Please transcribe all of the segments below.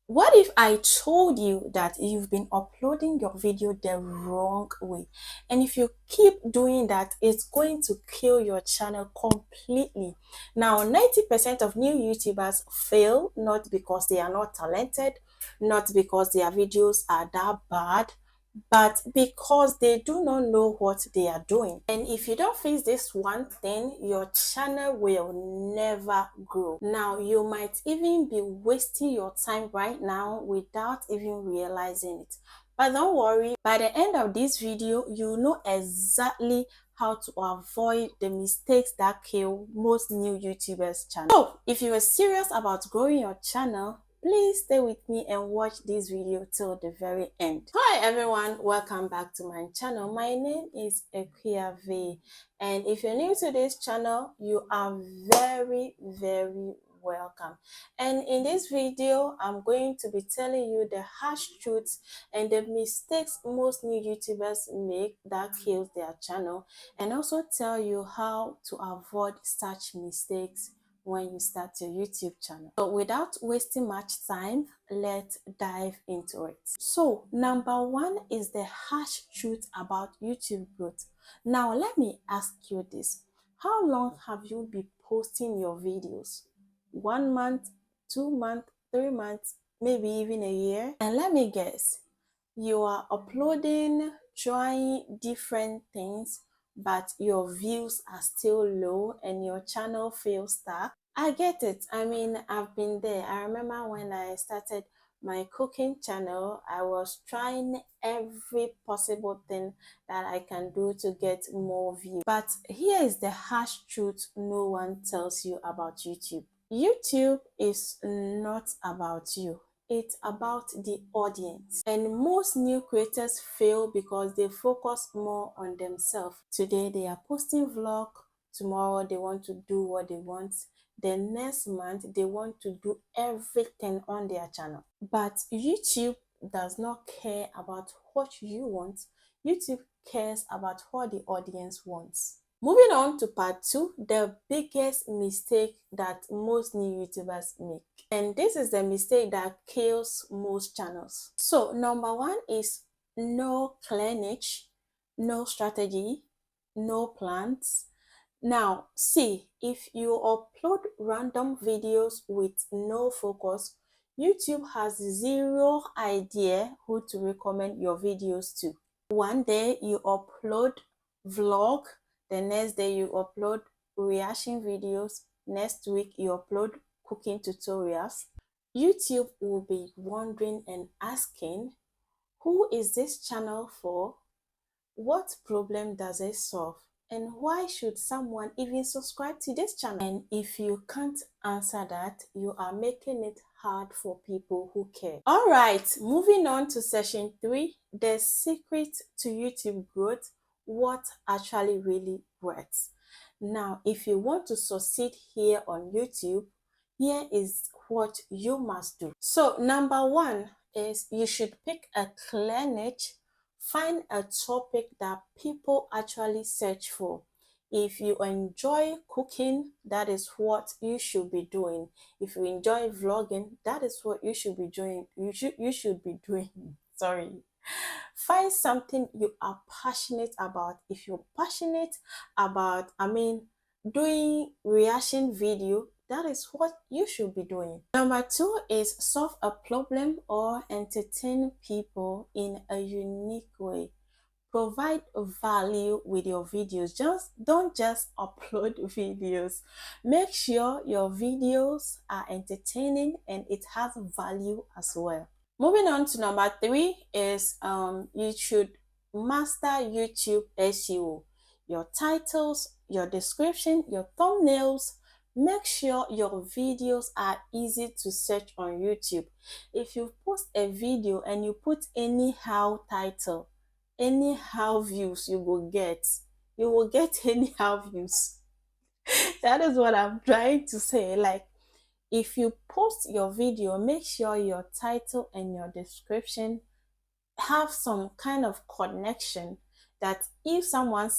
What if I told you that you've been uploading your video the wrong way? And if you keep doing that, it's going to kill your channel completely. Now, 90% of new YouTubers fail not because they are not talented, not because their videos are that bad, but because they do not know what they are doing. And if you don't fix this one thing, your channel will never grow. Now, you might even be wasting your time right now without even realizing it. But don't worry, by the end of this video, you know exactly how to avoid the mistakes that kill most new YouTubers' channels. So, if you are serious about growing your channel, please stay with me and watch this video till the very end. Hi everyone, welcome back to my channel. My name is Equiave, and if you're new to this channel, you are very welcome. And in this video, I'm going to be telling you the harsh truths and the mistakes most new YouTubers make that kills their channel, and also tell you how to avoid such mistakes when you start your YouTube channel. So without wasting much time, let's dive into it. So number one is the harsh truth about YouTube growth. Now let me ask you this. How long have you been posting your videos? 1 month, 2 months, 3 months, maybe even a year? And let me guess, you are uploading, trying different things, but your views are still low and your channel feels stuck. I get it. I mean, I've been there. I remember when I started my cooking channel, I was trying every possible thing that I can do to get more views. But here is the harsh truth no one tells you about YouTube. YouTube is not about you. It's about the audience. And most new creators fail because they focus more on themselves. Today they are posting vlog, tomorrow they want to do what they want. The next month they want to do everything on their channel. But YouTube does not care about what you want. YouTube cares about what the audience wants. Moving on to part two, the biggest mistake that most new YouTubers make. And this is the mistake that kills most channels. So number one is no clear niche, no strategy, no plans. Now, see, if you upload random videos with no focus, YouTube has zero idea who to recommend your videos to. One day you upload vlog, the next day you upload reaction videos, next week you upload cooking tutorials. YouTube will be wondering and asking, who is this channel for? What problem does it solve? And why should someone even subscribe to this channel? And if you can't answer that, you are making it hard for people who care. All right, moving on to session 3, the secret to YouTube growth, what actually really works. Now, if you want to succeed here on YouTube, here is what you must do. So number one is you should pick a clear niche. Find a topic that people actually search for. If you enjoy cooking, that is what you should be doing. If you enjoy vlogging, that is what you should be doing. You should be doing. Sorry. Find something you are passionate about. If you're passionate about, doing reaction video, that is what you should be doing. Number two is solve a problem or entertain people in a unique way. Provide value with your videos. Don't just upload videos. Make sure your videos are entertaining and it has value as well. Moving on to number 3 is you should master YouTube SEO. Your titles, your description, your thumbnails. Make sure your videos are easy to search on YouTube. If you post a video and you put anyhow title, anyhow views you will get. You will get anyhow views. That is what I'm trying to say. Like, if you post your video, make sure your title and your description have some kind of connection that if someone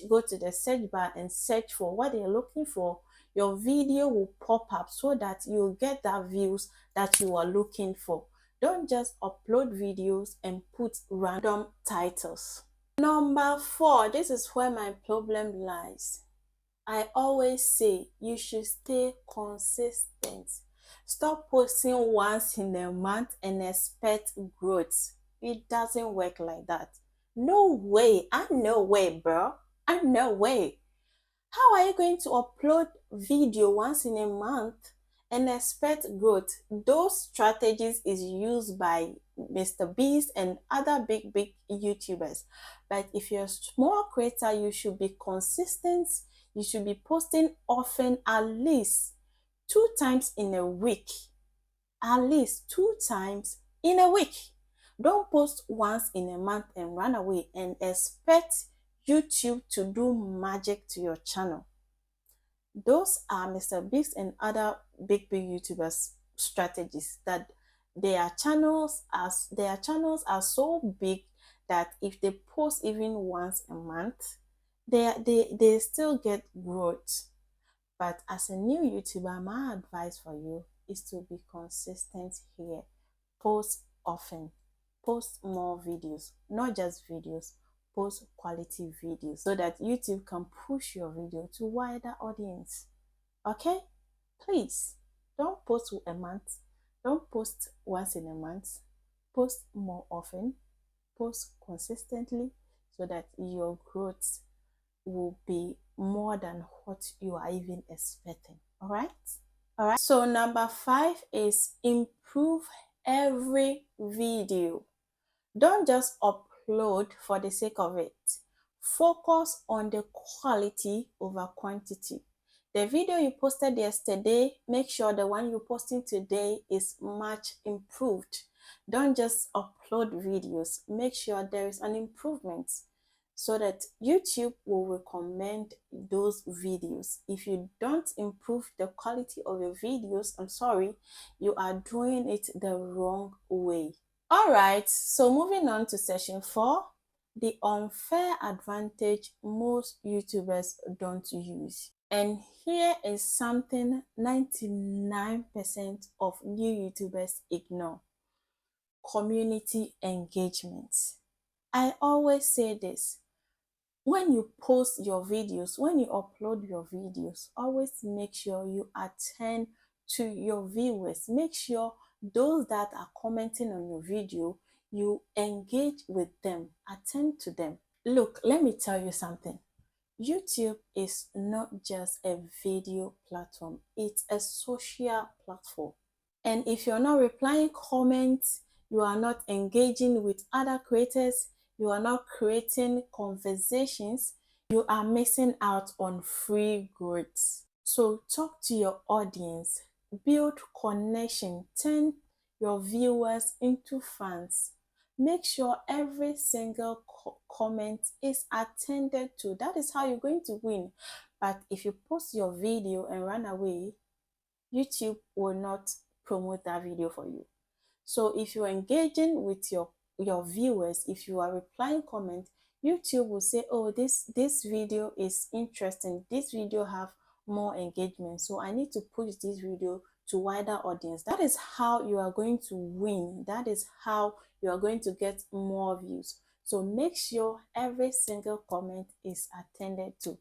go to the search bar and search for what they're looking for, your video will pop up so that you'll get that views that you are looking for. Don't just upload videos and put random titles. Number 4, this is where my problem lies. I always say you should stay consistent. Stop posting once in a month and expect growth. It doesn't work like that. No way. And no way, bro. And no way. How are you going to upload video once in a month and expect growth? Those strategies is used by Mr. Beast and other big YouTubers. But if you're a small creator, you should be consistent. You should be posting often, at least 2 times in a week. At least 2 times in a week. Don't post once in a month and run away and expect YouTube to do magic to your channel. Those are Mr. Beast and other big YouTubers strategies, that their channels are so big that if they post even once a month, they still get growth. But as a new YouTuber, my advice for you is to be consistent here. Post often, post more videos, not just videos, post quality videos so that YouTube can push your video to wider audience. Okay? Please don't post a month, don't post once in a month, post more often, post consistently so that your growth will be more than what you are even expecting. All right? So number 5 is improve every video. Don't just upload for the sake of it. Focus on the quality over quantity. The video you posted yesterday, make sure the one you're posting today is much improved. Don't just upload videos. Make sure there is an improvement so that YouTube will recommend those videos. If you don't improve the quality of your videos, I'm sorry, you are doing it the wrong way. All right, so moving on to section 4, the unfair advantage most YouTubers don't use. And here is something 99% of new YouTubers ignore: community engagement. I always say this: when you post your videos, when you upload your videos, always make sure you attend to your viewers. Make sure those that are commenting on your video, you engage with them, attend to them. Look, let me tell you something. YouTube is not just a video platform, it's a social platform. And if you're not replying comments, you are not engaging with other creators, you are not creating conversations, you are missing out on free growth. So talk to your audience, build connection, turn your viewers into fans. Make sure every single comment is attended to. That is how you're going to win. But if you post your video and run away, YouTube will not promote that video for you. So if you're engaging with your viewers, if you are replying comments, YouTube will say, oh, this video is interesting, this video have more engagement, so I need to push this video to wider audience. That is how you are going to win. That is how you are going to get more views. So make sure every single comment is attended to.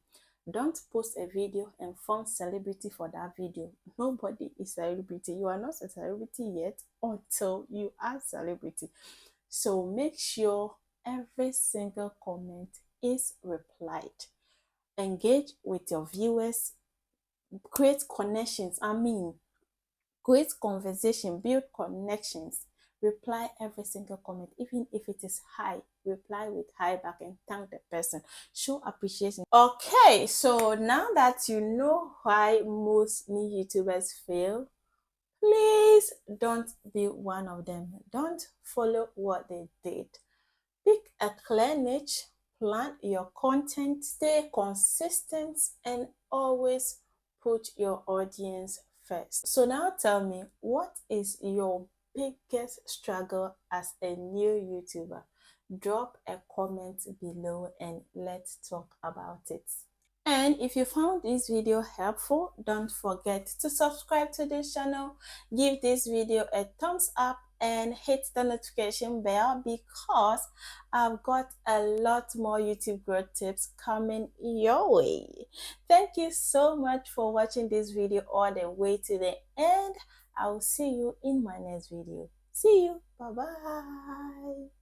Don't post a video and form celebrity for that video. Nobody is celebrity. You are not a celebrity yet until you are celebrity. So make sure every single comment is replied. Engage with your viewers. Create connections. Create conversation, build connections. Reply every single comment, even if it is hi, reply with hi back and thank the person. Show appreciation. Okay, so now that you know why most new YouTubers fail, please don't be one of them. Don't follow what they did. Pick a clear niche, plan your content, stay consistent, and always put your audience first. So now tell me, what is your biggest struggle as a new YouTuber? Drop a comment below and let's talk about it. And if you found this video helpful, don't forget to subscribe to this channel, give this video a thumbs up and hit the notification bell because I've got a lot more YouTube growth tips coming your way. Thank you so much for watching this video all the way to the end. I will see you in my next video. See you. Bye bye.